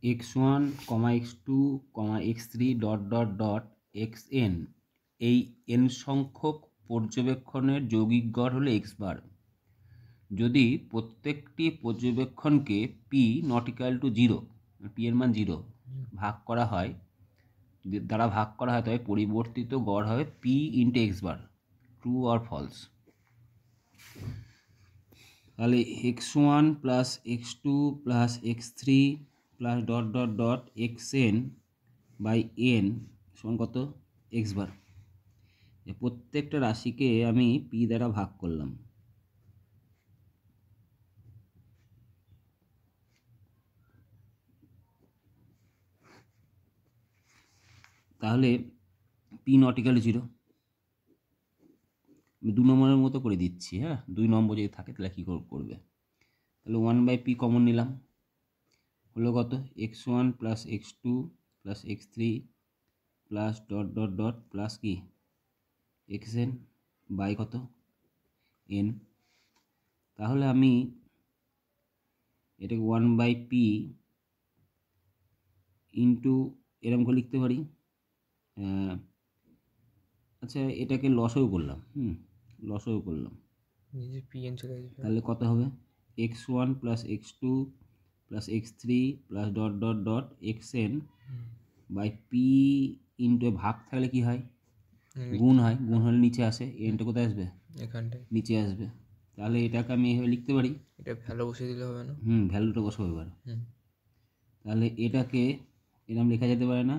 x1, x2, x3 dot dot dot xn, এই n সংখ্যক পর্যবেক্ষণের যৌগিক গড় হলো x বার। যদি প্রত্যেকটি পর্যবেক্ষণকে p not equal to 0, p এর মান 0 ভাগ করা হয়, তবে পরিবর্তিত গড় হবে p into x bar. True or false? তাহলে x1 plus x2 plus x3 plus dot dot dot xn by n সমান কত? x বার। প্রত্যেকটা রাশিকে আমি p দ্বারা ভাগ করলাম। তাহলে p নট ইকুয়াল টু 0। আমি 2 নম্বরের মতো করে দিচ্ছি, হ্যাঁ, 2 নম্বর যদি থাকে তাহলে কী করবে? তাহলে 1/p কমন নিলাম, হলো কত? x1 plus x2 plus x3 plus dot dot dot plus কি xn বাই কত? n। তাহলে আমি এটাকে 1/p ইন্টু এরকম করে লিখতে পারি। আচ্ছা, এটাকে লসও করলাম, লসও করলাম, তাহলে কত হবে? x1 plus x2 plus x3 plus dot dot dot xn by p into ভাগ থাকলে কি হয়? গুণ হয়। গুণ হলে নিচে আসে, এনটা কোথায় আসবে? এখানটায় নিচে আসবে। তাহলে এটাকে আমি এভাবে লিখতে পারি। এটা ভ্যালু বসিয়ে দিলে হবে না? ভ্যালুটা বসাবো এবার। তাহলে এটাকে এরকম লেখা যেতে পারে না?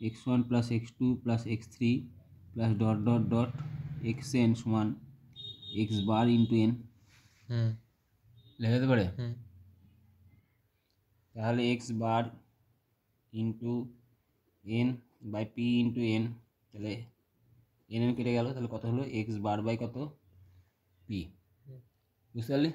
x1 plus x2 plus x3 plus dot dot dot xn সমান x বার ইন্টু n লেখা যেতে পারে। তাহলে x bar into n by p into n, তাহলে n কেটে গেল, তাহলে কত হলো? x বার বাই কত? p। বুঝতে পারলি?